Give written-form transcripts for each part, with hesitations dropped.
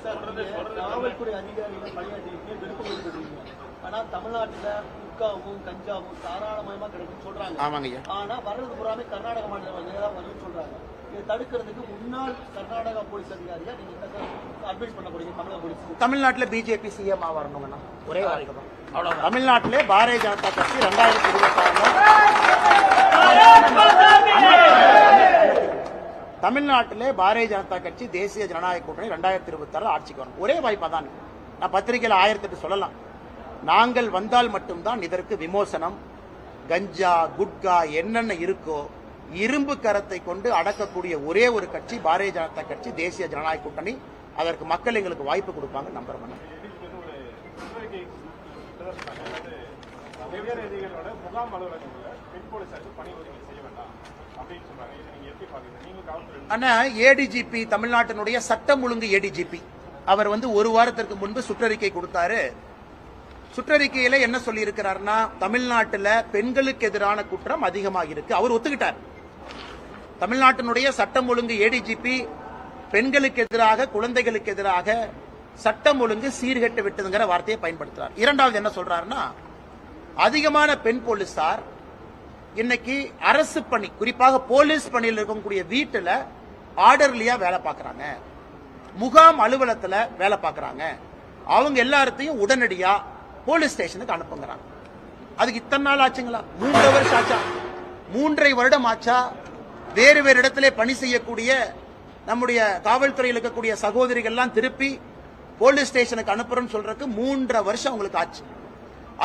காவல்துறை அதிகாரிகள் பணியாற்றிருக்கீங்க, விருப்பம் பெறுவீங்க. ஆனா தமிழ்நாட்டுல குட்காவும் கஞ்சாவும் தாராளமயமா கிடைக்கும் சொல்றாங்க. ஆமாங்க. ஆனா வர்றது பூராமே கர்நாடக மாநிலம் வரும்னு சொல்றாங்க. இதை தடுக்கிறதுக்கு முன்னாள் கர்நாடகா போலீஸ் அதிகாரியா நீங்க அட்வைஸ் பண்ண போறீங்க தமிழக போலீஸ்? தமிழ்நாட்டில் பிஜேபி சிஎம் வரணுங்கண்ணா, ஒரே வார்த்தை தான். தமிழ்நாட்டிலே பாரதிய ஜனதா கட்சி 2026 தமிழ்நாட்டிலே பாரதிய ஜனதா கட்சி தேசிய ஜனநாயக கூட்டணி 2026 ஆட்சிக்கு வரும். ஒரே வாய்ப்பா தான். நான் பத்திரிகையில் 1008 சொல்லலாம். நாங்கள் வந்தால் மட்டும்தான் இதற்கு விமோசனம். கஞ்சா குட்கா என்னென்ன இருக்கோ இரும்பு கரத்தை கொண்டு அடக்கக்கூடிய ஒரே ஒரு கட்சி பாரதிய ஜனதா கட்சி, தேசிய ஜனநாயக கூட்டணி. அதற்கு மக்கள் எங்களுக்கு வாய்ப்பு கொடுப்பாங்க, நம்புறேன். அண்ணா, ஏடிஜிபி தமிழ்நாட்டினுடைய சட்டம் ஒழுங்கு ஏடிஜிபி அவர் ஒரு வாரத்திற்கு முன்பு சுற்றறிக்கை கொடுத்தாரு. சுற்றறிக்கையில என்ன சொல்லி இருக்கிறார்னா, தமிழ்நாட்டில் பெண்களுக்கு எதிரான குற்றம் அதிகமாக இருக்கு. அவர் ஒத்துக்கிட்டார். தமிழ்நாட்டினுடைய சட்டம் ஒழுங்கு ஏடிஜிபி பெண்களுக்கு எதிராக, குழந்தைகளுக்கு எதிராக சட்டம் ஒழுங்கு சீர்கெட்டு விட்டதுங்கிற வார்த்தையை பயன்படுத்துறார். இரண்டாவது என்ன சொல்றாருன்னா, அதிகமான பெண் போலீசார் இன்னைக்கு அரசு பணி, குறிப்பாக போலீஸ் பணியில் இருக்கக்கூடிய வீட்டுல ஆர்டர்லியா வேலை பார்க்கறாங்க, முகாம் அலுவலகத்துல வேலை பார்க்கறாங்க. அவங்க எல்லாத்தையும் உடனடியா போலீஸ் ஸ்டேஷனுக்கு அனுப்புங்கிறாங்க. அதுக்கு இத்தனை நாள் ஆச்சுங்களா? 3 வருஷம் ஆச்சா? 3.5 வருடம் ஆச்சா? வேறு வேறு இடத்திலே பணி செய்யக்கூடிய நம்முடைய காவல்துறையில் இருக்கக்கூடிய சகோதரிகள் எல்லாம் திருப்பி போலீஸ் ஸ்டேஷனுக்கு அனுப்புறோம்னு சொல்றதுக்கு 3.5 வருஷம் உங்களுக்கு ஆச்சு.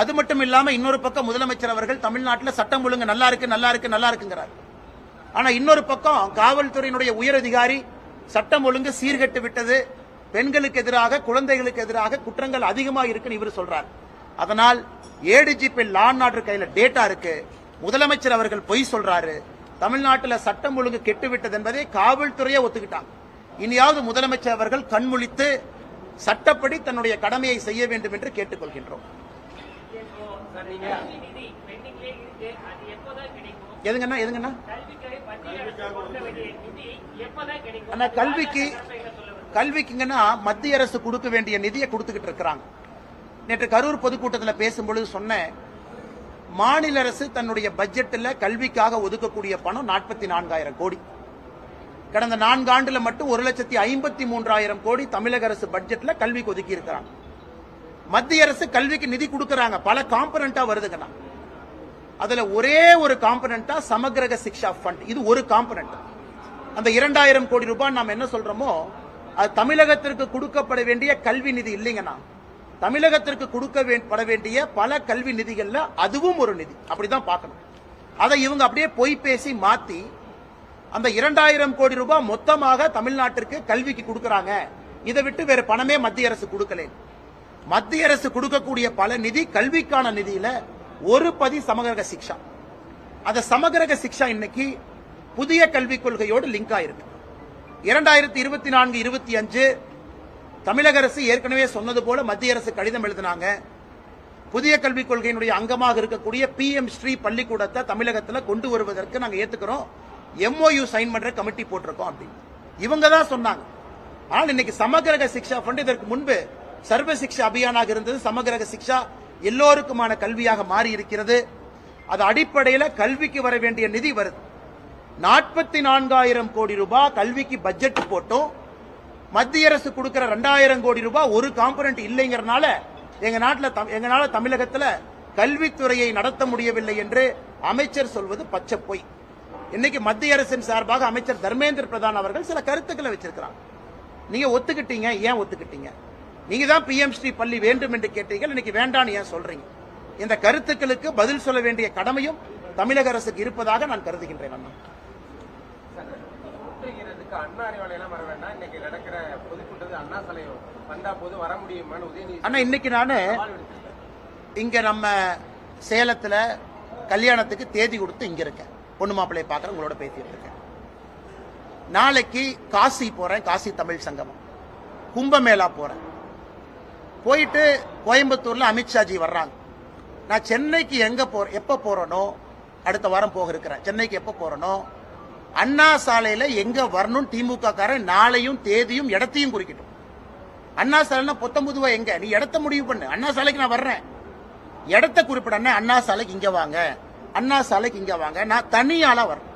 அது மட்டும் இல்லாம இன்னொரு பக்கம் முதலமைச்சர் அவர்கள் தமிழ்நாட்டில் சட்டம் ஒழுங்கு நல்லா இருக்கு நல்லா இருக்கு நல்லா இருக்குங்கிறார். ஆனா இன்னொரு பக்கம் காவல்துறையினுடைய உயர் அதிகாரி சட்டம் ஒழுங்கு சீர்கெட்டு விட்டது, பெண்களுக்கு எதிராக, குழந்தைகளுக்கு எதிராக குற்றங்கள் அதிகமாக இருக்குன்னு இவர் சொல்றார். அதனால் ஏடிஜிபி லா அண்ட் ஆர்டர் கையில டேட்டா இருக்கு. முதலமைச்சர் அவர்கள் பொய் சொல்றாரு. தமிழ்நாட்டில் சட்டம் ஒழுங்கு கெட்டுவிட்டது என்பதை காவல்துறையை ஒத்துக்கிட்டாங்க. இனியாவது முதலமைச்சர் அவர்கள் கண்முழித்து சட்டப்படி தன்னுடைய கடமையை செய்ய வேண்டும் என்று கேட்டுக்கொள்கின்றோம். எதுங்கண்ணா கல்விக்குங்கன்னா மத்திய அரசு கொடுக்க வேண்டிய நிதியை கொடுத்துக்கிட்டு இருக்கிறாங்க. நேற்று கரூர் பொதுக்கூட்டத்தில் பேசும்பொழுது சொன்னேன், மாநில அரசு தன்னுடைய பட்ஜெட்டில் கல்விக்காக ஒதுக்கக்கூடிய பணம் 44,000 கோடி. கடந்த 4 ஆண்டுல மட்டும் 1,53,000 கோடி தமிழக அரசு பட்ஜெட்ல கல்விக்கு ஒதுக்கி இருக்கிறாங்க. மத்திய அரசு கல்விக்கு நிதி கொடுக்கறாங்க, பல காம்பனண்டா வருதுங்கண்ணா. அதுல ஒரே ஒரு காம்பனண்டா சமகிரக சிக்ஷா ஃபண்ட், இது ஒரு காம்பனண்ட். அந்த 2,000 கோடி ரூபாய் நாம் என்ன சொல்றோமோ அது தமிழகத்திற்கு கொடுக்கப்பட வேண்டிய கல்வி நிதி இல்லைங்கண்ணா. தமிழகத்திற்கு கொடுக்கப்பட வேண்டிய பல கல்வி நிதிகள்ல அதுவும் ஒரு நிதி, அப்படிதான் பார்க்கணும். அதை இவங்க அப்படியே பொய் பேசி மாத்தி அந்த 2,000 கோடி ரூபாய் மொத்தமாக தமிழ்நாட்டிற்கு கல்விக்கு கொடுக்கறாங்க. இதை விட்டு வேற பணமே மத்திய அரசு கொடுக்கல. மத்திய அரசு கொடுக்கக்கூடிய பல நிதி கல்விக்கான நிதியில ஒரு பதி சமகிரக சிக்ஷா. அந்த சமகிரக சிக்ஷா இன்னைக்கு புதிய கல்விக் கொள்கையோடு லிங்க் ஆயிருக்கு. 2024-25 தமிழக அரசு ஏற்கனவே சொன்னது போல மத்திய அரசு கடிதம் எழுதினாங்க. புதிய கல்விக் கொள்கையினுடைய அங்கமாக இருக்கக்கூடிய PM ஸ்ரீ பள்ளிக்கூடத்தை தமிழகத்தில் கொண்டு வருவதற்கு நாங்கள் ஏத்துக்கிறோம், MOU சைன் பண்ற கமிட்டி போட்டிருக்கோம் அப்படின்னு இவங்க தான் சொன்னாங்க. ஆனால் இன்னைக்கு சமகிரக சிக்ஷா ஃபண்ட் இதற்கு முன்பு சர்வ சிக்ஷா அபியானாக இருந்தது. சமகிரக சிக்ஷா எல்லோருக்குமான கல்வியாக மாறி இருக்கிறது. அது அடிப்படையில் கல்விக்கு வர வேண்டிய நிதி வருது. 44,000 கோடி ரூபாய் கல்விக்கு பட்ஜெட் போட்டும் மத்திய அரசு கொடுக்கிற 2,000 கோடி ரூபாய் ஒரு காம்பனன்ட் இல்லைங்கிறனால எங்களால தமிழகத்தில் கல்வித்துறையை நடத்த முடியவில்லை என்று அமைச்சர் சொல்வது பச்சை பொய். இன்னைக்கு மத்திய அரசின் சார்பாக அமைச்சர் தர்மேந்திர பிரதான் அவர்கள் சில கருத்துக்களை வச்சிருக்கிறாங்க. நீங்க ஒத்துக்கிட்டீங்க, ஏன் ஒத்துக்கிட்டீங்க? நீங்க தான் PM ஸ்ரீ பள்ளி வேண்டும் என்று கேட்டீர்கள், இன்னைக்கு வேண்டான்னு ஏன் சொல்றீங்க? இந்த கருத்துக்களுக்கு பதில் சொல்ல வேண்டிய கடமையும் தமிழக அரசுக்கு இருப்பதாக நான் கருதுகின்றேன். அண்ணா, இன்னைக்கு நானு இங்க நம்ம சேலத்துல கல்யாணத்துக்கு தேதி கொடுத்து இங்க இருக்கேன், பொண்ணு மாப்பிள்ளையை பார்க்கறேன், உங்களோட பேசிட்டு இருக்கேன். நாளைக்கு காசி போறேன், காசி தமிழ் சங்கமம், கும்பமேளா போறேன். போயிட்டு கோயம்புத்தூர்ல அமித்ஷாஜி வர்றாங்க. நான் சென்னைக்கு எப்ப போறனோ, அடுத்த வாரம் போக இருக்கிறேன். சென்னைக்கு எப்ப போறனோ அண்ணா சாலையில எங்க வரணும் திமுக காரன் நாளையும் தேதியும் இடத்தையும் குறிக்கட்டும். அண்ணா சாலைன்னா பொத்தம்புதுவா எங்க? நீ இடத்த முடிவு பண்ணு. அண்ணா சாலைக்கு நான் வர்றேன், இடத்த குறிப்பிட. அண்ணா சாலைக்கு இங்க வாங்க, அண்ணா சாலைக்கு இங்க வாங்க. நான் தனியாளா வர்றேன்.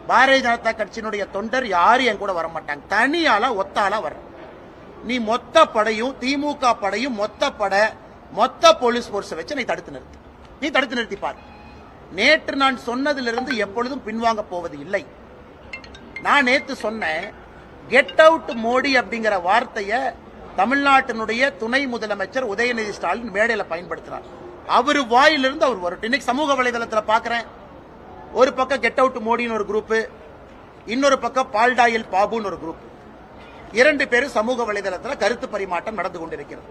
பாரதிய ஜனதா கட்சியினுடைய தொண்டர் யாரும் என் கூட வர மாட்டாங்க. தனியாளா ஒத்தாளா வர்றேன். நீ மொத்த படையும் திமுக படையும் மொத்த போலீஸ் போர்ஸை வச்சு நீ தடுத்து நிறுத்தி பாரு. நேற்று நான் சொன்னதிலிருந்து எப்பொழுதும் பின்வாங்க போவது இல்லை. நான் நேற்று சொன்னேன், கெட் அவுட் மோடி அப்படிங்கிற வார்த்தையை தமிழ்நாட்டினுடைய துணை முதலமைச்சர் உதயநிதி ஸ்டாலின் மேடையில் பயன்படுத்தினார். அவர் வாயிலிருந்து அவர் வரட்டும். இன்னைக்கு சமூக வலைதளத்தில் பார்க்கிறேன், ஒரு பக்கம் கெட் அவுட் மோடின்னு ஒரு குரூப், இன்னொரு பக்கம் பால்டாயில் பாபுன்னு ஒரு குரூப். 2 பேரும் சமூக வலைதளத்தில் கருத்து பரிமாற்றம் நடந்து கொண்டிருக்கிறது.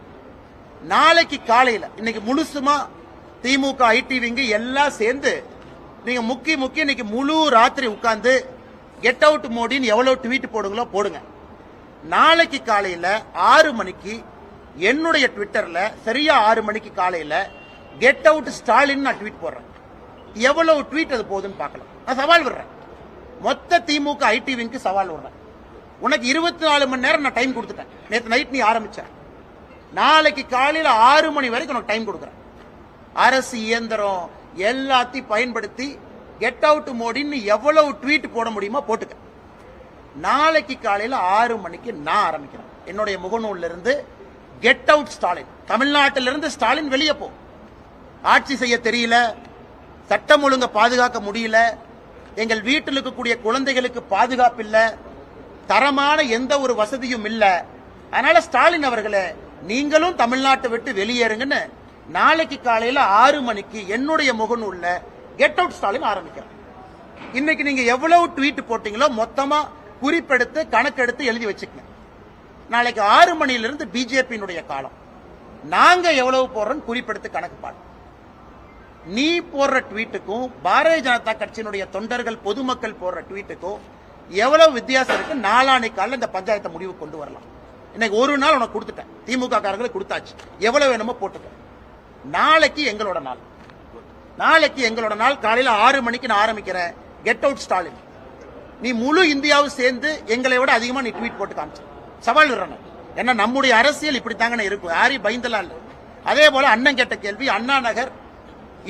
நாளைக்கு காலையில் இன்னைக்கு முழுசுமா திமுக ஐடி விங்கு எல்லாம் சேர்ந்து நீங்க முக்கி இன்னைக்கு முழு ராத்திரி உட்கார்ந்து கெட் அவுட் மோடின்னு எவ்வளவு ட்வீட் போடுங்களோ போடுங்க. நாளைக்கு காலையில 6 மணிக்கு என்னுடைய ட்விட்டர்ல சரியா 6 மணிக்கு காலையில கெட் அவுட் ஸ்டாலின் நான் ட்வீட் போடுறேன். எவ்வளவு ட்வீட் அது போகுதுன்னு பார்க்கலாம். நான் சவால் விடுறேன், மொத்த திமுக ஐடி விங்க்கு சவால் விடுறேன். உனக்கு 24 மணி நேரம் நான் டைம் கொடுத்துட்டேன். நேற்று நைட் நீ ஆரம்பிச்ச, நாளைக்கு காலையில 6 மணி வரைக்கும் உனக்கு டைம் கொடுக்குறேன். அரசு இயந்திரம் எல்லாத்தையும் பயன்படுத்தி கெட் அவுட் மோடின்னு எவ்வளவு ட்வீட் போட முடியுமோ போட்டுக்க. நாளைக்கு காலையில 6 மணிக்கு நான் ஆரம்பிக்கிறேன். என்னுடைய முகநூல்ல இருந்து கெட் அவுட் ஸ்டாலின், தமிழ்நாட்டிலிருந்து ஸ்டாலின் வெளியே போ. ஆட்சி செய்ய தெரியல, சட்டம் ஒழுங்க பாதுகாக்க முடியல, எங்கள் வீட்டில் இருக்கக்கூடிய குழந்தைகளுக்கு பாதுகாப்பு இல்ல, தரமான எந்த ஒரு வசதியும் இல்ல. அதனால ஸ்டாலின் அவர்களே, நீங்களும் தமிழ்நாட்டை விட்டு வெளியேறுங்கன்னு நாளைக்கு காலையில 6 மணிக்கு என்னுடைய முகநூல்ல கெட் அவுட் ஸ்டாலின் ஆரம்பிக்கிறேன். இன்னைக்கு நீங்க எவ்வளவு ட்வீட் போட்டீங்களோ மொத்தமா குறிப்பெடுத்து கணக்கெடுத்து எழுதி வச்சுக்கங்க. நாளைக்கு 6 மணியிலிருந்து பிஜேபியினுடைய காலம். நாங்க எவ்வளவு போடுறோம் குறிப்பெடுத்து கணக்கு பாடு. நீ போடுற ட்வீட்டுக்கும் பாரதிய ஜனதா கட்சியினுடைய தொண்டர்கள் பொதுமக்கள் போடுற ட்வீட்டுக்கும் எவ்வளவு வித்தியாசம் இருக்கு? நாளானைக்கு காலையில் இந்த பஞ்சாயத்தை முடிவு கொண்டு வரலாம். இன்னைக்கு ஒரு நாள் உனக்கு கொடுத்துட்டேன், திமுக காரங்களுக்கு கொடுத்தாச்சு, எவ்வளவு வேணுமோ போட்டுக்க. நாளைக்கு எங்களோட நாள் காலையில 6 மணிக்கு நான் ஆரம்பிக்கிறேன். கெட் அவுட் ஸ்டாலின், நீ முழு இந்தியாவும் சேர்ந்து எங்களை விட அதிகமா நீ ட்வீட் போட்டு காமிச்சு சவால் விடுறேன். ஏன்னா நம்முடைய அரசியல் இப்படித்தாங்க இருக்கும், யாரையும் பயந்தலாம் இல்லை. அதே போல அண்ணன் கேட்ட கேள்வி, அண்ணா நகர்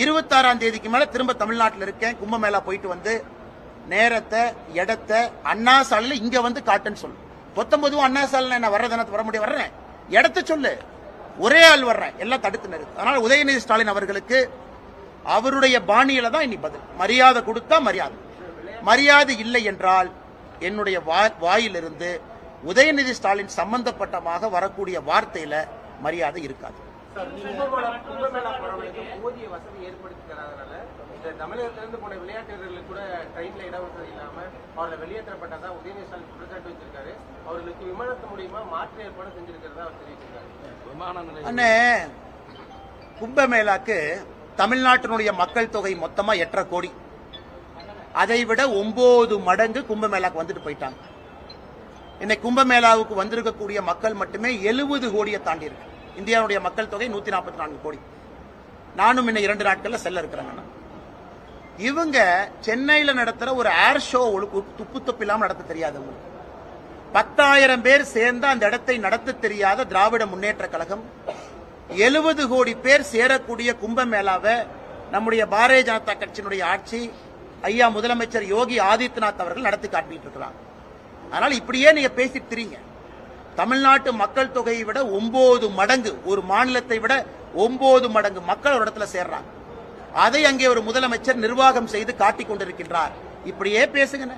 26ஆம் தேதிக்கு மேல திரும்ப தமிழ்நாட்டில் இருக்கேன். கும்பமேளா போயிட்டு வந்து நேரத்தை இடத்தை அண்ணா சாலையில இங்க வந்து காட்டுன்னு சொல்லு. 19 அண்ணா சாலையில நான் வர தினத்து வர முடியும், வர்றேன். இடத்த சொல்லு, ஒரே ஆள் வர்றேன், எல்லாம் தடுத்து நிறுத்து. அதனால உதயநிதி ஸ்டாலின் அவர்களுக்கு அவருடைய பாணியில தான் இனி பதில். மரியாதை கொடுத்தா மரியாதை, மரியாதை இல்லை என்றால் என்னுடைய வாயிலிருந்து உதயநிதி ஸ்டாலின் சம்பந்தப்பட்டமாக வரக்கூடிய வார்த்தையில மரியாதை இருக்காது. போதிய வசதி ஏற்படுத்தி தராதனால தமிழகத்திலிருந்து போன விளையாட்டு கூட ட்ரெயின்ல இடவசதி இல்லாம அவர்களை வெளியேற்றப்பட்டதா உதயநிதி ஸ்டாலின் குற்றச்சாட்டு வச்சிருக்காரு. அவர்களுக்கு விமானத்து மூலியமா மாற்று ஏற்பாடு செஞ்சிருக்கிறதா அவர் தெரிவிச்சிருக்காரு. அண்ணே, கும்பமேளாக்கு தமிழ்நாட்டினுடைய மக்கள் தொகை மொத்தமா 8.5 கோடி. அதை விட 9 மடங்கு கும்பமேளாக்கு வந்துட்டு போயிட்டாங்க. இன்னைக்கு கும்பமேளாவுக்கு வந்திருக்கக்கூடிய மக்கள் மட்டுமே 70 கோடியை தாண்டி இருக்கு. இந்தியாவுடைய மக்கள் தொகை 144 கோடி. நானும் இன்னும் 2 நாட்கள்ல செல்ல இருக்கிறாங்க. இவங்க சென்னையில நடத்துற ஒரு ஏர் ஷோ துப்பு இல்லாம நடத்த தெரியாதவங்க. 10,000 பேர் சேர்ந்த அந்த இடத்தை நடத்த தெரியாத திராவிட முன்னேற்ற கழகம் 70 கோடி பேர் சேரக்கூடிய கும்பமேளாவை நம்முடைய பாரதிய ஜனதா கட்சியினுடைய ஆட்சி ஐயா முதலமைச்சர் யோகி ஆதித்யநாத் அவர்கள் நடத்தி காட்டிட்டு இருக்கிறாங்க. அதனால இப்படியே நீங்க பேசிட்டு தெரியுங்க. தமிழ்நாட்டு மக்கள் தொகையை விட 9 மடங்கு, ஒரு மாநிலத்தை விட 9 மடங்கு மக்கள் ஒரு இடத்துல சேர்றாங்க. அதை அங்கே ஒரு முதலமைச்சர் நிர்வாகம் செய்து காட்டிக் கொண்டிருக்கின்றார். இப்படியே பேசுங்க,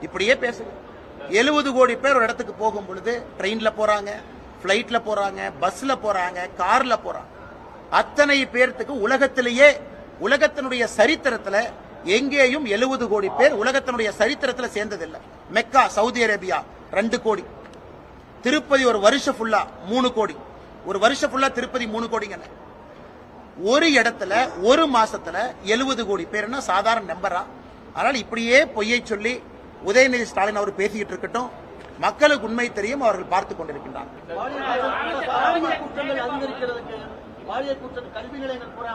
இப்படியே பேசுங்க. 70 கோடி பேர் ஒரு இடத்துக்கு போகும் பொழுது ட்ரெயின்ல போறாங்க, பிளைட்ல போறாங்க, பஸ்ல போறாங்க, கார்ல போறாங்க. அத்தனை பேர்த்துக்கு உலகத்திலேயே உலகத்தினுடைய சரித்திரத்துல எங்கேயும் 70 கோடி பேர் உலகத்தினுடைய சரித்திரத்துல சேர்ந்ததில்லை. மெக்கா சவுதி அரேபியா 2 கோடி, திருப்பதி ஒரு வருஷம் ஃபுல்லா 3 கோடி, ஒரு வருஷம் ஃபுல்லா திருப்பதி 3 கோடிங்க. ஒரு இடத்துல ஒரு மாசத்துல 70 கோடி பேர்னா சாதாரண நம்பரா? அதனால இப்படியே பொய்யை சொல்லி உதயநிதி ஸ்டாலின் அவர் பேசிக்கிட்டு இருக்கட்டும். மக்களுக்கு உண்மை தெரியும், அவர்கள் பார்த்துக் கொண்டிருக்கின்றார். பாலியல் குற்றம், கல்வி நிலையங்கள் பூரா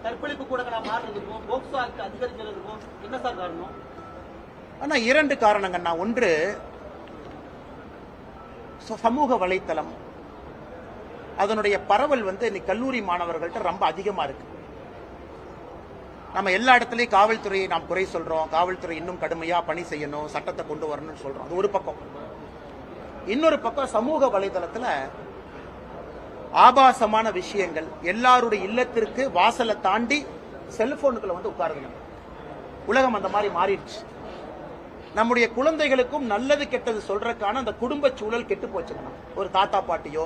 கற்பழிப்பு கூட மாறுறதுக்கும் போக்சோ ஆக்ட் அதிகரிக்கிறதுக்கும் என்ன சார் காரணம்? ஆனா 2 காரணங்கண்ணா. ஒன்று, சமூக வலைத்தளம் அதனுடைய பரவல் வந்து இன்னைக்கு கல்லூரி மாணவர்கள்ட்ட ரொம்ப அதிகமா இருக்கு. நம்ம எல்லா இடத்துலயும் காவல்துறையை நாம் குறை சொல்றோம், காவல்துறை இன்னும் கடுமையா பணி செய்யணும், சட்டத்தை கொண்டு வரணும்னு சொல்றோம். அது ஒரு பக்கம். இன்னொரு பக்கம் சமூக வலைதளத்துல ஆபாசமான விஷயங்கள் எல்லாருடைய இல்லத்திற்கு வாசலை தாண்டி செல்போனுக்குள்ள வந்து உட்காருங்க. உலகம் அந்த மாதிரி மாறிடுச்சு. நம்முடைய குழந்தைகளுக்கும் நல்லது கெட்டது சொல்றதுக்கான அந்த குடும்ப சூழல் கெட்டு போச்சுக்கணும். ஒரு தாத்தா பாட்டியோ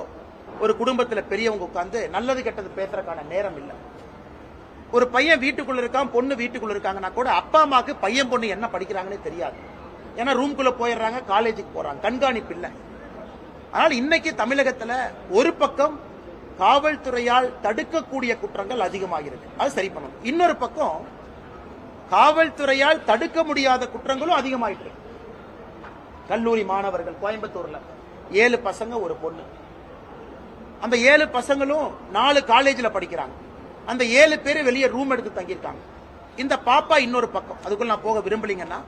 ஒரு குடும்பத்துல பெரியவங்க உட்கார்ந்து நல்லது கெட்டது பேசுறதுக்கான நேரம் இல்லை. ஒரு பையன் வீட்டுக்குள்ள இருக்கான், பொண்ணு வீட்டுக்குள்ள இருக்காங்கன்னா கூட அப்பா அம்மாக்கு பையன் பொண்ணு என்ன படிக்கிறாங்கன்னே தெரியாது. ஏன்னா ரூம்குள்ள போயிடுறாங்க, காலேஜுக்கு போறாங்க, கண்காணிப்பு இல்லை. ஆனால் இன்னைக்கு தமிழகத்துல ஒரு பக்கம் காவல்துறையால் தடுக்கக்கூடிய குற்றங்கள் அதிகமாகிறது, அது சரி பண்ணணும். இன்னொரு பக்கம் காவல்துறையால் தடுக்க முடியாத குற்றங்களும் அதிகமாயிட்டு. கல்லூரி மாணவர்கள் கோயம்புத்தூர்ல 7 பசங்க ஒரு பொண்ணு, அந்த 7 பசங்களும் 4 காலேஜ்ல படிக்கிறாங்க. அந்த 7 பேரு வெளியே ரூம் எடுத்து தங்கியிருக்காங்க. இந்த பாப்பா இன்னொரு பக்கம். அதுக்குள்ள நான் போக விரும்பலீங்கன்னா,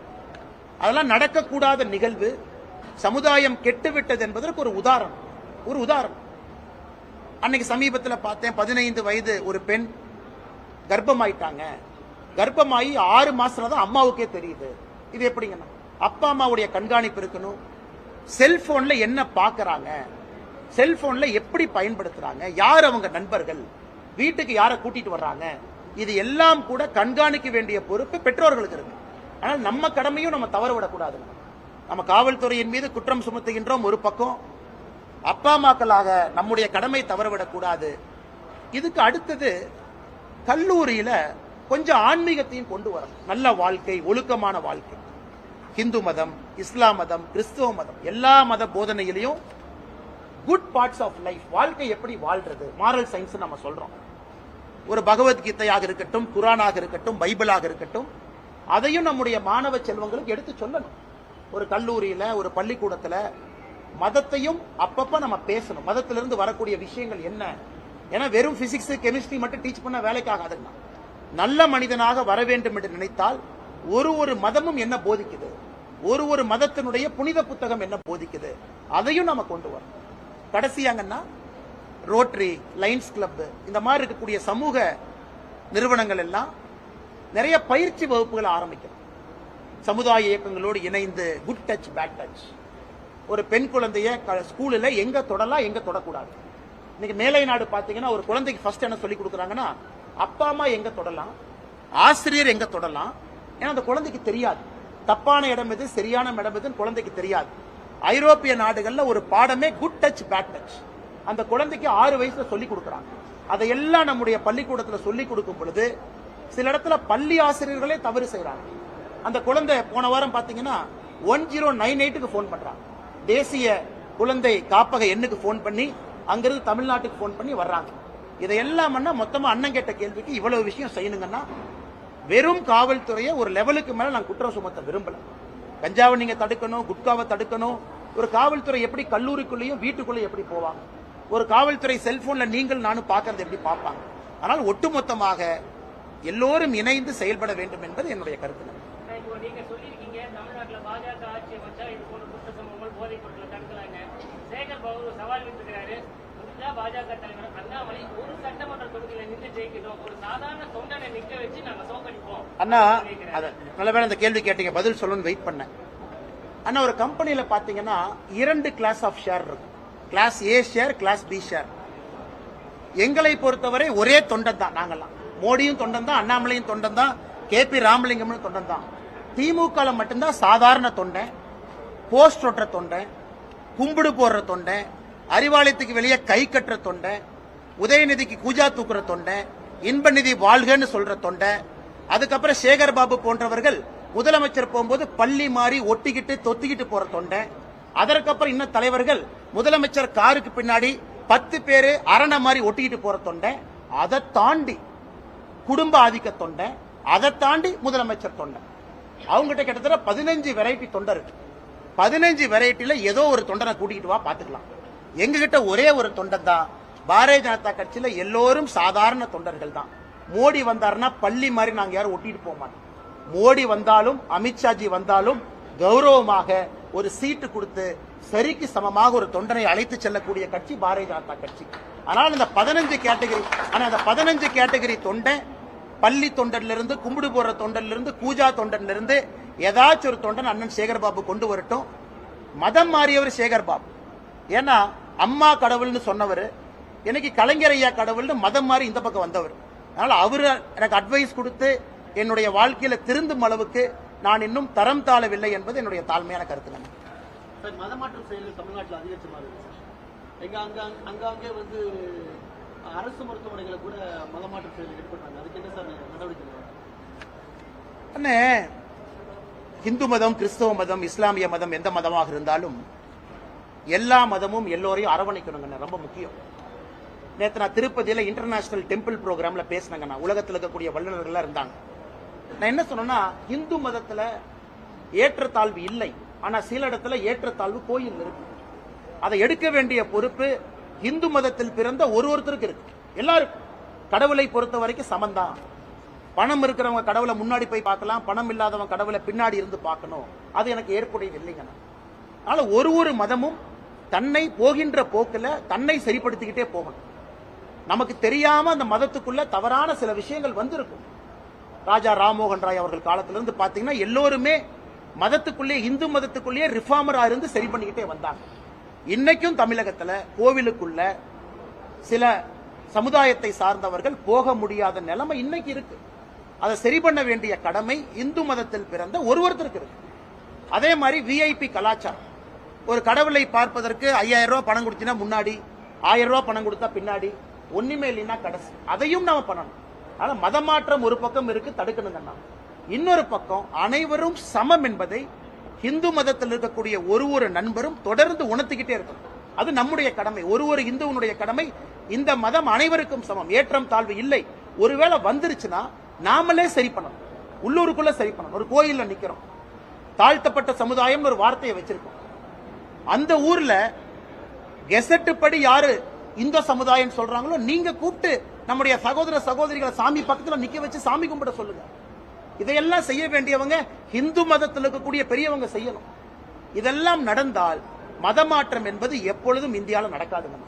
அதெல்லாம் நடக்கக்கூடாத நிகழ்வு. சமுதாயம் கெட்டுவிட்டது என்பதற்கு ஒரு உதாரணம். அன்னைக்கு சமீபத்தில் பார்த்தேன், 15 வயது ஒரு பெண் கர்ப்பமாயிட்டாங்க. கர்ப்பமாயி 6 மாசத்துல தான் அம்மாவுக்கே தெரியுது. இது எப்படிங்கன்னா, அப்பா அம்மாவுடைய கண்காணிப்பு இருக்கணும். செல்போன்ல என்ன பாக்குறாங்க, செல்போன்ல எப்படி பயன்படுத்துறாங்க, யார் அவங்க நண்பர்கள், வீட்டுக்கு யாரை கூட்டிட்டு வர்றாங்க, இது எல்லாம் கூட கண்காணிக்க வேண்டிய பொறுப்பு பெற்றோர்களுக்கு இருக்கு. ஆனால் நம்ம கடமையும் நம்ம தவற விடக்கூடாது. நம்ம காவல்துறையின் மீது குற்றம் சுமத்துகின்றோம் ஒரு பக்கம், அப்பா அம்மாக்களாக நம்முடைய கடமை தவறவிடக்கூடாது. இதுக்கு அடுத்தது கல்லூரியில கொஞ்சம் ஆன்மீகத்தையும் கொண்டு வரணும். நல்ல வாழ்க்கை, ஒழுக்கமான வாழ்க்கை. ஹிந்து மதம், இஸ்லாம் மதம், கிறிஸ்துவ மதம், எல்லா மத போதனையிலையும் குட் பார்ட்ஸ் ஆஃப் லைஃப், வாழ்க்கை எப்படி வாழ்றது, மாரல் சயின்ஸ் நம்ம சொல்றோம். ஒரு பகவத்கீதையாக இருக்கட்டும், குரானாக இருக்கட்டும், பைபிளாக இருக்கட்டும், அதையும் நம்முடைய மாணவ செல்வங்களுக்கு எடுத்து சொல்லணும். ஒரு கல்லூரியில, ஒரு பள்ளிக்கூடத்துல மதத்தையும் அப்பப்ப நம்ம பேசணும். மதத்திலிருந்து வரக்கூடிய விஷயங்கள் என்ன, ஏன்னா வெறும் பிசிக்ஸ் கெமிஸ்ட்ரி மட்டும் டீச் பண்ண வேலைக்கு ஆகாதுன்னா, நல்ல மனிதனாக வர வேண்டும் என்று நினைத்தால் ஒரு மதமும் என்ன போதிக்குது, ஒரு மதத்தினுடைய புனித புத்தகம் என்ன போதிக்குது, அதையும் நம்ம கொண்டு வரணும். கடைசியாங்கன்னா ரோட்டரி, லயன்ஸ் கிளப், இந்த மாதிரி இருக்கக்கூடிய சமூக நிறுவனங்கள் எல்லாம் நிறைய பயிற்சி வகுப்புகளை ஆரம்பிக்கணும். சமுதாய இயக்கங்களோடு இணைந்து குட் டச், பேட் டச். ஒரு பெண் குழந்தைய ஸ்கூலில் எங்க தொடலாம், எங்க தொடக்கூடாது. இன்னைக்கு மேலை நாடு பாத்தீங்கன்னா ஒரு குழந்தைக்கு ஃபர்ஸ்ட் என்ன சொல்லி கொடுக்குறாங்கன்னா, அப்பா அம்மா எங்க தொடலாம், ஆசிரியர் எங்க தொடலாம். ஏன்னா அந்த குழந்தைக்கு தெரியாது தப்பான இடம் எது, சரியான இடம் எதுன்னு குழந்தைக்கு தெரியாது. ஐரோப்பிய நாடுகள்ல ஒரு பாடமே குட் டச், பேட் டச். அந்த குழந்தைக்கு 6 வயசுல சொல்லி கொடுக்குறாங்க. அதையெல்லாம் நம்முடைய பள்ளிக்கூடத்துல சொல்லி கொடுக்கும் பொழுது சில இடத்துல பள்ளி ஆசிரியர்களே தவறு செய்யறாங்க. அந்த குழந்தை போன வாரம் பாத்தீங்கன்னா 1098க்கு போன் பண்றாங்க. தேசிய குழந்தை காப்பக எண்ணுக்கு போன் பண்ணி அங்கிருந்து தமிழ்நாட்டுக்கு போன் பண்ணி வர்றாங்க. இதையெல்லாம் பண்ணா மொத்தமா அண்ணன் கேட்ட கேள்விக்கு இவ்வளவு விஷயம் செய்யணுங்கன்னா, வெறும் காவல்துறையை ஒரு லெவலுக்கு மேல நான் குற்றம் சுமத்த விரும்பல. கஞ்சாவை நீங்க தடுக்கணும், குட்காவை தடுக்கணும். ஒரு காவல்துறை எப்படி கல்லூரிக்குள்ளேயும் வீட்டுக்குள்ளேயும் எப்படி போவாங்க, ஒரு காவல்துறை செல்போன்ல நீங்கள் நானும் பார்க்கறது எப்படி பார்ப்பாங்க. ஆனால் ஒட்டுமொத்தமாக எல்லோரும் இணைந்து செயல்பட வேண்டும் என்பது என்னுடைய கருத்து. நீங்க சொல்லிருக்கீங்க தமிழ்நாட்டில் பாஜக ஆட்சி அமைச்சா இது போன்ற குற்ற சம்பவங்கள், போதைப் பொருட்களை தடுக்கலாங்க. சேகர் பாபு சவால் விட்டுருக்காரு, பாஜக தலைவர் அண்ணாமலை ஒரு சட்டமன்ற தொகுதியில நின்று ஜெயிக்கணும், ஒரு சாதாரண தொண்டனை நிக்க வச்சு நாங்க தோக்கடிப்போம். அண்ணா, நல்ல வேலை அந்த கேள்வி கேட்டீங்க, பதில் சொல்லணும்னு வெயிட் பண்ணேன். அண்ணா, ஒரு கம்பெனியில பாத்தீங்கன்னா 2 கிளாஸ் ஆஃப் ஷேர் இருக்கும். கிளாஸ் ஏ ஷேர், கிளாஸ் பி ஷேர். எங்களை பொறுத்தவரை ஒரே தொண்டன் தான். நாங்கெல்லாம் மோடியும் தொண்டன் தான், அண்ணாமலையும் தொண்டன் தான், KP ராமலிங்கமும் தொண்டன் தான். திமுக மட்டும்தான் சாதாரண தொண்டன், போஸ்ட் ஒட்டுற தொண்டன், கும்பிடு போடுற தொண்டன், அறிவாலயத்துக்கு வெளியே கை கட்டுற தொண்டன், உதயநிதிக்கு கூஜா தூக்குற தொண்டன், இன்ப நிதி வாழ்கன்னு சொல்ற தொண்டன். அதுக்கப்புறம் சேகர் பாபு போன்றவர்கள் முதலமைச்சர் போகும்போது பள்ளி மாறி ஒட்டிக்கிட்டு தொத்திக்கிட்டு போற தொண்டன். அதற்கப்புறம் இன்னும் தலைவர்கள் முதலமைச்சர் காருக்கு பின்னாடி 10 பேரு அரணை மாதிரி ஒட்டிக்கிட்டு போற தொண்டன். அதை தாண்டி குடும்ப ஆதிக்க தொண்டன், அதை தாண்டி முதலமைச்சர் தொண்டன். அவங்ககிட்ட கிட்டத்தட்ட 15 வெரைட்டி தொண்டர் இருக்கு. 15 வெரைட்டில ஏதோ ஒரு தொண்டனை கூட்டிகிட்டு வா பாத்துக்கலாம். எங்ககிட்ட ஒரே ஒரு தொண்டன் தான். பாரதிய ஜனதா கட்சியில எல்லோரும் சாதாரண தொண்டர்கள் தான். மோடி வந்தாருன்னா பள்ளி மாதிரி நாங்க யாரும் ஒட்டிட்டு போக மாட்டோம். மோடி வந்தாலும் அமித்ஷாஜி வந்தாலும் கௌரவமாக ஒரு சீட்டு கொடுத்து சரிக்கு சமமாக ஒரு தொண்டனை அழைத்து செல்லக்கூடிய கட்சி பாரதிய ஜனதா கட்சி. ஆனால் இந்த 15 கேட்டகரி தொண்டை பள்ளி தொண்டனிலிருந்து, கும்பிடு போடுற தொண்டனிலிருந்து, பூஜா தொண்டனிலிருந்து ஏதாச்சும் ஒரு தொண்டன் அண்ணன் சேகர்பாபு கொண்டு வரட்டும். மதம் மாறியவர் சேகர்பாபு. ஏன்னா அம்மா கடவுள்னு சொன்னவர் எனக்கு கலைஞர் ஐயா கடவுள்னு மதம் மாறி இந்த பக்கம் வந்தவர். அதனால அவரு எனக்கு அட்வைஸ் கொடுத்து என்னுடைய வாழ்க்கையில திருந்தும் அளவுக்கு நான் இன்னும் தரம் தாழவில்லை என்பது என்னுடைய தாழ்மையான கருத்து. சார், மதமாற்றம் செயல்கள் தமிழ்நாட்டில் அதிகரிச்சமா இருக்கு சார். அங்கங்கே வந்து அரசு மருத்துவமனைகளை கூட மதமாற்றம் செயல்கள் ஈடுபடுறாங்க. அதுக்கு என்ன சார் நடவடிக்கை? அண்ணே, இந்து மதம், கிறிஸ்தவ மதம், இஸ்லாமிய மதம், எந்த மதமாக இருந்தாலும் எல்லா மதமும் எல்லோரையும் அரவணைக்கணுங்க, ரொம்ப முக்கியம். நேற்று நான் திருப்பதியில இன்டர்நேஷனல் டெம்பிள் ப்ரோக்ராம்ல பேசினேங்க. நான் உலகத்தில் இருக்கக்கூடிய வல்லுநர்கள் இருந்தாங்க. நான் என்ன சொன்னேன்னா, இந்து மதத்துல ஏற்றத்தாழ்வு இல்லை, ஆனா சில இடத்துல ஏற்றத்தாழ்வு கோயில் இருக்கு. அதை எடுக்க வேண்டிய பொறுப்பு இந்து மதத்தில் பிறந்த ஒருத்தருக்கு இருக்கு. எல்லாருக்கும் கடவுளை பொறுத்த வரைக்கும் சமந்தான். பணம் இருக்கிறவங்க கடவுளை முன்னாடி போய் பார்க்கலாம், பணம் இல்லாதவங்க கடவுளை பின்னாடி இருந்து பார்க்கணும். அது எனக்கு ஏற்புடையது இல்லைங்க. அதனால ஒரு மதமும் தன்னை போகின்ற போக்குல தன்னை சரிப்படுத்திக்கிட்டே போகணும். நமக்கு தெரியாம அந்த மதத்துக்குள்ள தவறான சில விஷயங்கள் வந்திருக்கும். ராஜா ராம்மோகன் ராய் அவர்கள் காலத்திலிருந்து பாத்தீங்கன்னா எல்லோருமே மதத்துக்குள்ளே, இந்து மதத்துக்குள்ளேயே ரிஃபார்மரா இருந்து சரி பண்ணிக்கிட்டே வந்தாங்க. இன்னைக்கும் தமிழகத்துல கோவிலுக்குள்ள சில சமுதாயத்தை சார்ந்தவர்கள் போக முடியாத நிலைமை இன்னைக்கு இருக்கு. அதை சரி பண்ண வேண்டிய கடமை இந்து மதத்தில் பிறந்த ஒருத்தருக்கு இருக்கு. அதே மாதிரி விஐபி கலாச்சாரம். ஒரு கடவுளை பார்ப்பதற்கு 5000 ரூபாய் பணம் கொடுத்தீங்கன்னா முன்னாடி, 1000 ரூபாய் பணம் கொடுத்தா பின்னாடி, ஒண்ணுமே இல்லைன்னா கடைசி. அதையும் நாம பண்ணணும். ஆனா மதமாற்றம் ஒரு பக்கம் இருக்கு, தடுக்கணுங்க. இன்னொரு பக்கம் அனைவரும் சமம் என்பதை இந்து மதத்தில் இருக்கக்கூடிய ஒரு நண்பரும் தொடர்ந்து உணர்த்திக்கிட்டே இருக்கும். அது நம்முடைய கடமை, ஒரு இந்துவனுடைய கடமை. இந்த மதம் அனைவருக்கும் சமம், ஏற்றம் தாழ்வு இல்லை. ஒருவேளை வந்துருச்சுன்னா நாமளே சரி பண்ணணும், உள்ளூருக்குள்ள சரி பண்ணணும். ஒரு கோயில்ல நிக்கிறோம், தாழ்த்தப்பட்ட சமுதாயம் ஒரு வார்த்தையை வச்சிருக்கோம். அந்த ஊர்ல கெசட்டு படி யாரு இந்த சமுதாயம் சொல்றாங்களோ நீங்க கூப்பிட்டு நம்முடைய சகோதர சகோதரிகளை சாமி பக்கத்துல நிக்க வச்சு சாமி கும்பிட சொல்லுங்க. இதையெல்லாம் செய்ய வேண்டியவங்க இந்து மதத்தில் இருக்கக்கூடிய பெரியவங்க செய்யணும். இதெல்லாம் நடந்தால் மதமாற்றம் என்பது எப்பொழுதும் இந்தியாவில் நடக்காதுங்க.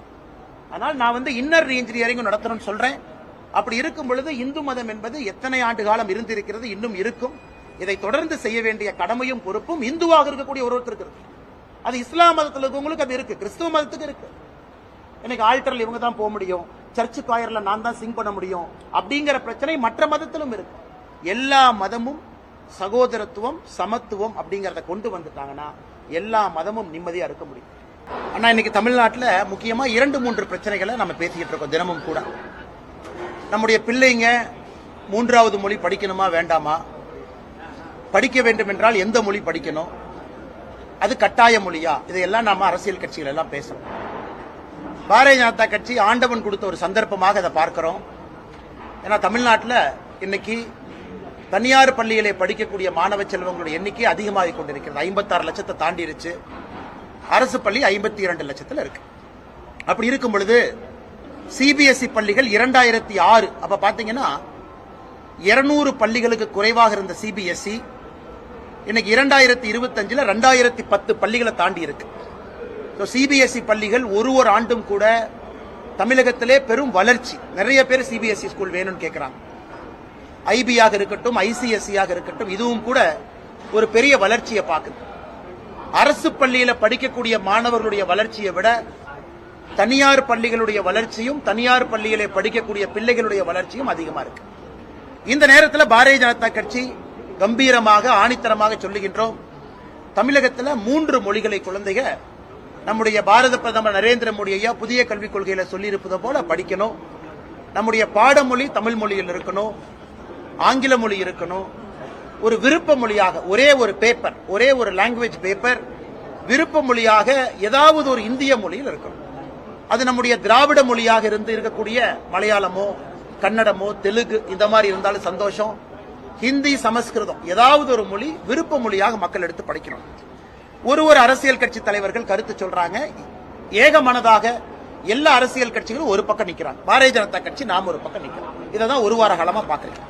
அதனால் நான் இன்னர் ரீஇன்ஜினியரிங் நடத்தணும்னு சொல்றேன். அப்படி இருக்கும் பொழுது இந்து மதம் என்பது எத்தனை ஆண்டு காலம் இருந்திருக்கிறது, இன்னும் இருக்கும். இதை தொடர்ந்து செய்ய வேண்டிய கடமையும் பொறுப்பும் இந்துவாக இருக்கக்கூடிய ஒருத்தருக்கு இருக்கு. அது இஸ்லாம் மதத்தில் இருக்கவங்களுக்கு அது இருக்கு, கிறிஸ்துவ மதத்துக்கு இருக்கு. எனக்கு ஆல்டர்ல இவங்க தான் போக முடியும், சர்ச்சு காயர்ல நான் தான் சிங் பண்ண முடியும் அப்படிங்கிற பிரச்சனை மற்ற மதத்திலும் இருக்கு. எல்லா மதமும் சகோதரத்துவம், சமத்துவம் அப்படிங்கறத கொண்டு வந்துட்டாங்கன்னா எல்லா மதமும் நிம்மதியா இருக்க முடியும். ஆனா இன்னைக்கு தமிழ்நாட்டில் முக்கியமா 2-3 பிரச்சனைகளை நம்ம பேசிக்கிட்டு இருக்கோம் தினமும் கூட. நம்முடைய பிள்ளைங்க 3வது மொழி படிக்கணுமா வேண்டாமா, படிக்க வேண்டும் என்றால் எந்த மொழி படிக்கணும், அது கட்டாய மொழியா, இதையெல்லாம் நாம அரசியல் கட்சிகள் எல்லாம் பேசணும். பாரதிய ஜனதா கட்சி ஆண்டவன் கொடுத்த ஒரு சந்தர்ப்பமாக அதை பார்க்கிறோம். ஏன்னா தமிழ்நாட்டில் இன்னைக்கு தனியார் பள்ளிகளை படிக்கக்கூடிய மாணவ செல்வங்களுடைய எண்ணிக்கை அதிகமாகிக் கொண்டிருக்கிறது. 56 லட்சத்தை தாண்டிருச்சு. அரசு பள்ளி 52 லட்சத்தில் இருக்கு. அப்படி இருக்கும் பொழுது சிபிஎஸ்இ பள்ளிகள் 2006 அப்ப பாத்தீங்கன்னா 200 பள்ளிகளுக்கு குறைவாக இருந்த சிபிஎஸ்இ இன்னைக்கு 2025 2010 பள்ளிகளை தாண்டி இருக்கு. சிபிஎஸ்இ பள்ளிகள் ஒரு ஆண்டும் கூட தமிழகத்திலே பெரும் வளர்ச்சி. நிறைய பேர் சிபிஎஸ்இ ஸ்கூல் வேணும்னு கேட்கிறாங்க. ஐபியாக இருக்கட்டும், ஐசிஎஸ்சியாக இருக்கட்டும், இதுவும் கூட ஒரு பெரிய வளர்ச்சியை பார்க்குது. அரசு பள்ளியில படிக்கக்கூடிய மாணவர்களுடைய வளர்ச்சியை விட தனியார் பள்ளிகளுடைய வளர்ச்சியும், தனியார் பள்ளியிலே படிக்கக்கூடிய பிள்ளைகளுடைய வளர்ச்சியும் அதிகமா இருக்கு. இந்த நேரத்தில் பாரதிய ஜனதா கட்சி கம்பீரமாக, ஆணித்தரமாக சொல்லுகின்றோம், தமிழகத்தில் 3 மொழிகளை குழந்தைகள் நம்முடைய பாரத பிரதமர் நரேந்திர மோடி ஐயா புதிய கல்விக் கொள்கையில சொல்லியிருப்பது போல படிக்கணும். நம்முடைய பாடமொழி தமிழ் மொழியில் இருக்கணும், ஆங்கில மொழி இருக்கணும். ஒரு விருப்ப மொழியாக ஒரே ஒரு பேப்பர், ஒரே ஒரு லாங்குவேஜ் பேப்பர் விருப்ப மொழியாக ஏதாவது ஒரு இந்திய மொழியில் இருக்கணும். அது நம்முடைய திராவிட மொழியாக இருந்து இருக்கக்கூடிய மலையாளமோ, கன்னடமோ, தெலுங்கு இந்த மாதிரி இருந்தாலும் சந்தோஷம். ஹிந்தி, சமஸ்கிருதம் ஏதாவது ஒரு மொழி விருப்ப மொழியாக மக்கள் எடுத்து படிக்கணும். ஒரு அரசியல் கட்சி தலைவர்கள் கருத்து சொல்றாங்க, ஏக மனதாக எல்லா அரசியல் கட்சிகளும் ஒரு பக்கம் நிக்கிறாங்க, பாரதிய ஜனதா கட்சி நாம ஒரு பக்கம் நிக்கிறோம். இதான் ஒரு வார காலமா பாக்குறேன்.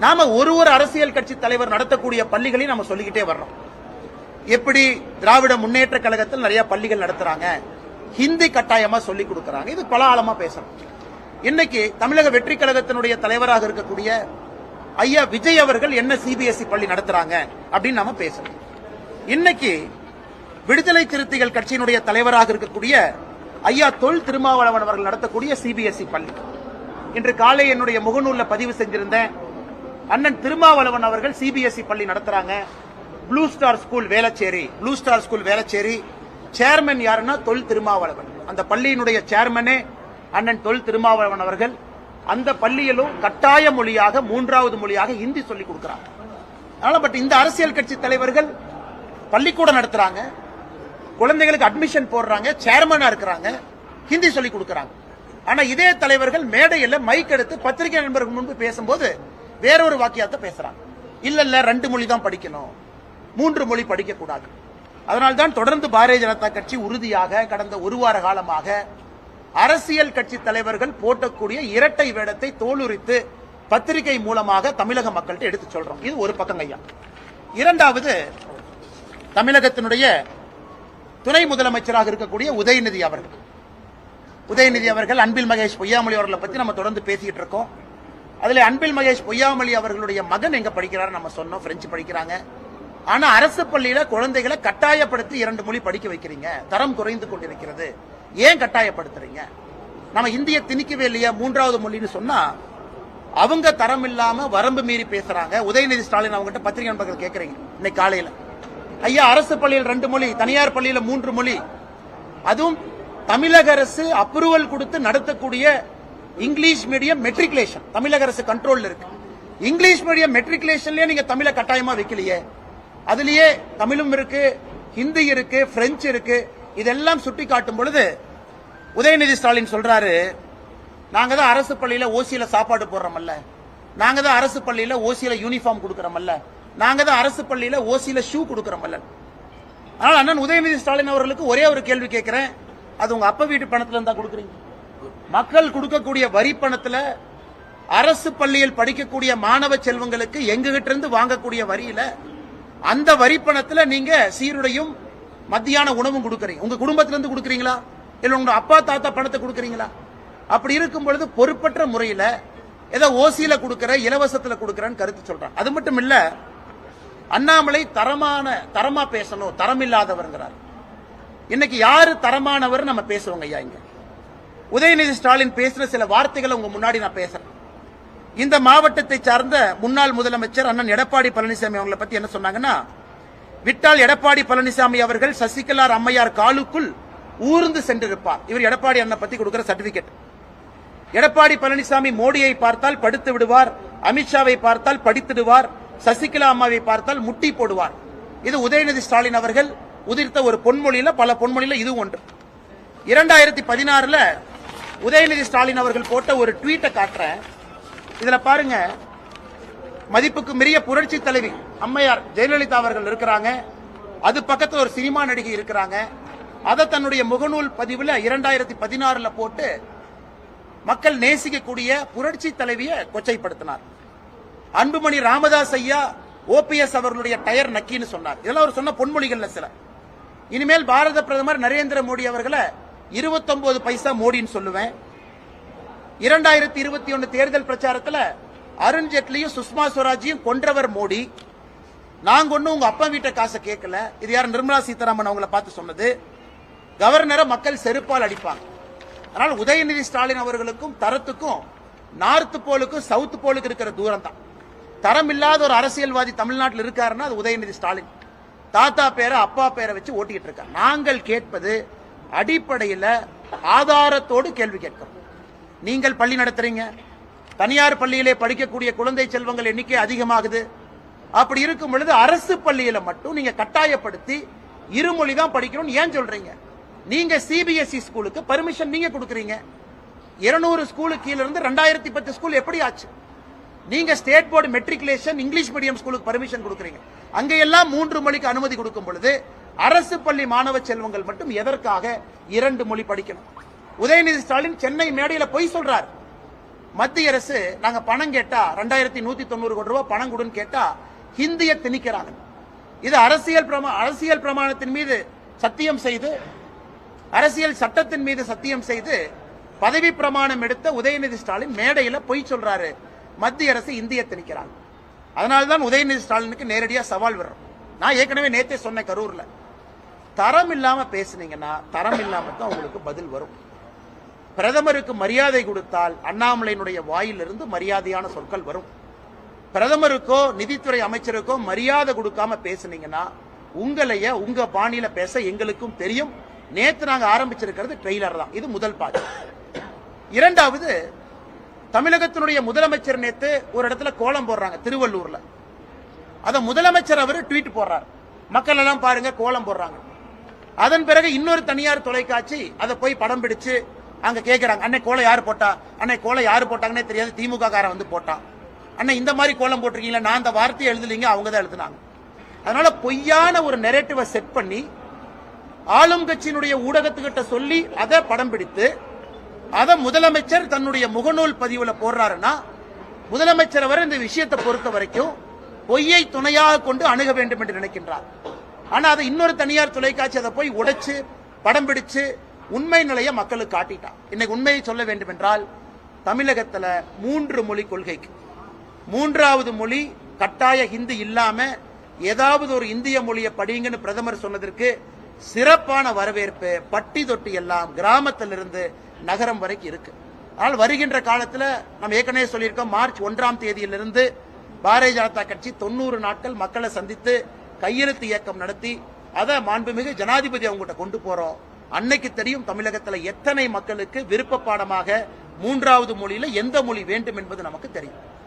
நாம ஒரு அரசியல் கட்சி தலைவர் நடத்தக்கூடிய பள்ளிகளையும் நம்ம சொல்லிக்கிட்டே வர்றோம். எப்படி திராவிட முன்னேற்ற கழகத்தில் நிறைய பள்ளிகள் நடத்துறாங்க, ஹிந்தி கட்டாயமா சொல்லி கொடுக்கறாங்க. இது பல ஆழமா பேசணும். இன்னைக்கு தமிழக வெற்றி கழகத்தினுடைய தலைவராக இருக்கக்கூடிய ஐயா விஜய் அவர்கள் என்ன சிபிஎஸ்இ பள்ளி நடத்துறாங்க அப்படின்னு நாம பேசணும். இன்னைக்கு விடுதலை சிறுத்தைகள் கட்சியினுடைய தலைவராக இருக்கக்கூடிய ஐயா தொல் திருமாவளவன் அவர்கள் நடத்தக்கூடிய சிபிஎஸ்இ பள்ளி. இன்று காலை என்னுடைய முகநூல்ல பதிவு செஞ்சிருந்தேன். அண்ணன் திருமாவளவன் அவர்கள் சிபிஎஸ்இ பள்ளி நடத்துறாங்க. Blue star school Velachery chairman யாருன்னா தொல் திருமாவளவன். அந்த பள்ளியினுடைய சேர்மனே அண்ணன் தொல் திருமாவளவன் அவர்கள். அந்த பள்ளியிலும் கட்டாய மொழியாக 3வது மொழியாக ஹிந்தி சொல்லிக் கொடுக்கிறாங்க. அதனால பட் இந்த அரசியல் கட்சி தலைவர்கள் பள்ளிக்கூடம் நடத்துறாங்க, குழந்தைகளுக்கு அட்மிஷன் போடுறாங்க, சேர்மனா இருக்கிறாங்க, ஹிந்தி சொல்லிக் கொடுக்கறாங்க. ஆனா இதே தலைவர்கள் மேடையில் மைக் எடுத்து பத்திரிகை நண்பர்கள் முன்பு பேசும்போது வேறொரு வாக்கியத்தை பேசுறாங்க. இல்ல 2 மொழி தான் படிக்கணும், 3 மொழி படிக்க கூடாது. அதனால்தான் தொடர்ந்து பாரதிய ஜனதா கட்சி உறுதியாக கடந்த ஒரு வார காலமாக அரசியல் கட்சி தலைவர்கள் போட்டக்கூடிய இரட்டை வேடத்தை தோலுரித்து பத்திரிகை மூலமாக தமிழக மக்கள்கிட்ட எடுத்து சொல்றோம். இது ஒரு பக்கம் ஐயா. இரண்டாவது, தமிழகத்தினுடைய துணை முதலமைச்சராக இருக்கக்கூடிய உதயநிதி அவர்கள் அன்பில் மகேஷ் பொய்யாமொழி அவர்களை பத்தி நம்ம தொடர்ந்து பேசிட்டு இருக்கோம். அதுல அன்பில் மகேஷ் பொய்யாமொழி அவர்களுடைய மகன் எங்க படிக்கிறார் நம்ம சொன்னோம், பிரெஞ்சு படிக்கிறாங்க. ஆனா அரசு பள்ளியில குழந்தைகளை கட்டாயப்படுத்தி 2 மொழி படிக்க வைக்கிறீங்க, தரம் குறைந்து கொண்டிருக்கிறது, ஏன் கட்டாயப்படுத்துறீங்க? நம்ம இந்திய திணிக்கவே இல்லையா 3வது மொழின்னு சொன்னா அவங்க தரம் இல்லாம வரம்பு மீறி பேசுறாங்க. உதயநிதி ஸ்டாலின் அவங்ககிட்ட பத்திரிகை நண்பர்கள் கேட்கறீங்க இன்னைக்கு காலையில, ஐயா அரசு பள்ளியில் 2 மொழி, தனியார் பள்ளியில 3 மொழி, அதுவும் தமிழக அரசு அப்ரூவல் கொடுத்து நடத்தக்கூடிய இங்கிலீஷ் மீடியம் மெட்ரிகுலேஷன் தமிழக அரசு கண்ட்ரோல்ல இருக்கு. இங்கிலீஷ் மீடியம் மெட்ரிகுலேஷன்லயே நீங்க தமிழை கட்டாயமா வைக்கலையே, அதுலயே தமிழும் இருக்கு, ஹிந்தி இருக்கு, பிரெஞ்சு இருக்கு. இதெல்லாம் சுட்டி காட்டும் பொழுது உதயநிதி ஸ்டாலின் சொல்றாரு, நாங்க தான் அரசு பள்ளியில ஓசியில சாப்பாடு போடுறோம்ல, நாங்க தான் அரசு பள்ளியில ஓசியில யூனிஃபார்ம் கொடுக்கறோம்ல, நாங்க தான் அரசு பள்ளியில ஓசியில ஷூ கொடுக்கறோம்ல. அதனால அண்ணன் உதயநிதி ஸ்டாலின் அவர்களுக்கு ஒரே ஒரு கேள்வி கேட்கிறேன், அது உங்க அப்பா வீட்டு பணத்துல இருந்தா கொடுக்குறீங்க? மக்கள் கொடுக்கக்கூடிய வரி பணத்துல அரசு பள்ளியில் படிக்கக்கூடிய மாணவ செல்வங்களுக்கு எங்ககிட்ட இருந்து வாங்கக்கூடிய வரியில அந்த வரி பணத்துல நீங்க சீருடையும் மத்தியான உணவும் கொடுக்கறீங்க. உங்க குடும்பத்திலிருந்து கொடுக்கறீங்களா, இல்ல உங்க அப்பா தாத்தா பணத்தை கொடுக்கறீங்களா? அப்படி இருக்கும் பொழுது பொறுப்பற்ற முறையில ஏதோ ஓசியில கொடுக்கற, இலவசத்துல கொடுக்கறன்னு கருத்து சொல்றாங்க. அது மட்டும் இல்ல, அண்ணாமலை தரமா பேசணும், தரம் இல்லாதவர்ங்கிறார். இன்னைக்கு யாரு தரமானவர் நம்ம பேசுவோங்க ஐயா. இங்க உதயநிதி ஸ்டாலின் பேசுற சில வார்த்தைகளை உங்க முன்னாடி நான் பேசுறேன். இந்த மாவட்டத்தை சார்ந்த முன்னாள் முதலமைச்சர் அண்ணன் எடப்பாடி பழனிசாமி அவங்களை பத்தி என்ன சொன்னாங்கன்னா, விட்டால் எடப்பாடி பழனிசாமி அவர்கள் சசிகலா அம்மையார் காலுக்குள் ஊர்ந்து சென்றிருப்பார். இவர் எடப்பாடி அண்ணன் பத்தி கொடுக்கிற சர்டிபிகேட். எடப்பாடி பழனிசாமி மோடியை பார்த்தால் படுத்து விடுவார், அமித்ஷாவை பார்த்தால் படித்திடுவார், சசிகலா அம்மாவை பார்த்தால் முட்டி போடுவார். இது உதயநிதி ஸ்டாலின் அவர்கள் உதிர்த்த ஒரு பொன்மொழியில, பல பொன்மொழியில இது ஒன்று. 2016 உதயநிதி ஸ்டாலின் அவர்கள் போட்ட ஒரு ட்வீட்டை காட்டுறேன். இதுல பாருங்க, மதிப்புக்கு மீறிய புரட்சி தலைவி அம்மையார் ஜெயலலிதா அவர்கள் இருக்கிறாங்க, அது பக்கத்துல ஒரு சினிமா நடிகை இருக்கிறாங்க. அதை தன்னுடைய முகநூல் பதிவுல 2016 போட்டு மக்கள் நேசிக்கக்கூடிய புரட்சி தலைவியை கொச்சைப்படுத்தினார். அன்புமணி ராமதாஸ் ஐயா ஓபிஎஸ் அவர்களுடைய டயர் நக்கின்னு சொன்னார். இதெல்லாம் அவர் சொன்ன பொன்மொழிகள்ல சில. இனிமேல் பாரத பிரதமர் நரேந்திர மோடி அவர்களை 29 பைசா மோடின்னு சொல்லுவேன். 2021 தேர்தல் பிரச்சாரத்தில் அருண்ஜேட்லியும் சுஷ்மா ஸ்வராஜையும் கொன்றவர் மோடி. நாங்க ஒன்னும் உங்க அப்பா வீட்டை காசை கேட்கல. இது யார்? நிர்மலா சீதாராமன் அவங்களை பார்த்து சொன்னது. கவர்னரை மக்கள் செருப்பால் அடிப்பாங்க. அதனால உதயநிதி ஸ்டாலின் அவர்களுக்கும் தரத்துக்கும் நார்த் போலுக்கும் சவுத் போலுக்கு இருக்கிற தூரம் தான். தரம் இல்லாத ஒரு அரசியல்வாதி தமிழ்நாட்டில் இருக்காருன்னா அது உதயநிதி ஸ்டாலின். தாத்தா பேரை அப்பா பேரை வச்சு ஓட்டிட்டு இருக்காங்க. நாங்கள் கேட்பது அடிப்படையில் ஆதாரத்தோடு கேள்வி கேட்கிறோம். நீங்கள் பள்ளி நடத்துறீங்க, தனியார் பள்ளியிலே படிக்கக்கூடிய குழந்தை செல்வங்கள் எண்ணிக்கை அதிகமாகுது. அப்படி இருக்கும் பொழுது அரசு பள்ளியில மட்டும் நீங்க கட்டாயப்படுத்தி இருமொழி தான் படிக்கணும் ஏன் சொல்றீங்க? நீங்க சிபிஎஸ்இ ஸ்கூலுக்கு பர்மிஷன் நீங்க கொடுக்கறீங்க. 200 ஸ்கூலுக்கு கீழ இருந்து 2010 ஸ்கூல் எப்படி ஆச்சு? நீங்க state board matriculation English medium ஸ்கூலுக்கு பர்மிஷன் கொடுக்கறீங்க. அங்க எல்லாம் 3 மொழிக்கு அனுமதி கொடுக்கும் பொழுது அரசு பள்ளி மாணவ செல்வங்கள் மட்டும் எதற்காக 2 மொழி படிக்கணும்? உதயநிதி ஸ்டாலின் சென்னை மேடையில பொய் சொல்றார். மத்திய அரசு நாங்க பணம் கேட்டா 2190 கோடி ரூபாய் பணம் கொடுன்னு கேட்டா ஹிந்தியை திணிக்கிறாங்க. இது அரசியல் பிரமாணத்தின் மீது சத்தியம் செய்து, அரசியல் சட்டத்தின் மீது சத்தியம் செய்து பதவி பிரமாணம் எடுத்த உதயநிதி ஸ்டாலின் மேடையில பொய் சொல்றாரு. மத்திய அரசு இந்திய திணிக்கிறாங்க. அதனால்தான் உதயநிதி ஸ்டாலினுக்கு நேரடியா சவால் வரும். நான் ஏற்கனவே நேத்தே சொன்ன கரூர்ல, தரம் இல்லாம பேசுனீங்கன்னா தரம் இல்லாம தான் உங்களுக்கு பதில் வரும். பிரதமருக்கு மரியாதை கொடுத்தால் அண்ணாமலையினுடைய வாயிலிருந்து மரியாதையான சொற்கள் வரும். பிரதமருக்கோ நிதித்துறை அமைச்சருக்கோ மரியாதை கொடுக்காம பேசுனீங்கன்னா உங்களைய உங்க பாணியில பேச எங்களுக்கும் தெரியும். நேத்து நாங்க ஆரம்பிச்சிருக்கிறது ட்ரெய்லர் தான். இது முதல் பாட்டு. இரண்டாவது, தமிழகத்தினுடைய முதலமைச்சர் நேத்து ஒரு இடத்துல கோலம் போடுறாங்க திருவள்ளூர்ல. அத முதலமைச்சர் அவரு ட்வீட் போடுறாரு, மக்கள் எல்லாம் பாருங்க கோலம் போடுறாங்க. அதன் பிறகு இன்னொரு தனியார் தொலைக்காட்சி அதை போய் படம் பிடிச்சு அங்க கேட்கிறாங்க, அன்னை கோலம் யாரு போட்டா, அன்னை கோலம் யாரு போட்டாங்கன்னே தெரியாது, திமுக காரன் வந்து போட்டான். அண்ணா இந்த மாதிரி கோலம் போட்டிருக்கீங்களா, நான் அந்த வார்த்தையை எழுதலீங்க, அவங்க தான் எழுதுனாங்க. அதனால பொய்யான ஒரு நெரேட்டிவை செட் பண்ணி ஆளும் கட்சியினுடைய ஊடகத்துக்கிட்ட சொல்லி அதை படம் பிடித்து அதை முதலமைச்சர் தன்னுடைய முகநூல் பதிவுல போடுறாருன்னா, முதலமைச்சர் அவர் இந்த விஷயத்தை பொறுத்த வரைக்கும் பொய்யை துணையாக கொண்டு அணுக வேண்டும் என்று நினைக்கின்றார். ஆனா அதை இன்னொரு தனியார் தொலைக்காட்சி அதை போய் உடைச்சு படம் பிடிச்சு உண்மை நிலையை மக்களுக்கு காட்டிட்டான். இன்னைக்கு உண்மையை சொல்ல வேண்டும் என்றால், தமிழகத்துல 3 மொழி கொள்கைக்கு 3வது மொழி கட்டாய ஹிந்தி இல்லாம ஏதாவது ஒரு இந்திய மொழியை படிங்கன்னு பிரதமர் சொன்னதற்கு சிறப்பான வரவேற்பு பட்டி தொட்டி எல்லாம் கிராமத்திலிருந்து நகரம் வரைக்கும் இருக்கு. ஆனால் வருகின்ற காலத்துல நம்ம ஏற்கனவே சொல்லியிருக்கோம், மார்ச் 1ஆம் தேதியிலிருந்து பாரதிய ஜனதா கட்சி 90 நாட்கள் மக்களை சந்தித்து கையெழுத்து இயக்கம் நடத்தி அதை மாண்புமிகு ஜனாதிபதி அவங்ககிட்ட கொண்டு போறோம். அன்னைக்கு தெரியும் தமிழகத்துல எத்தனை மக்களுக்கு விருப்ப பாடமாக 3வது மொழியில எந்த மொழி வேண்டும் என்பது நமக்கு தெரியும்.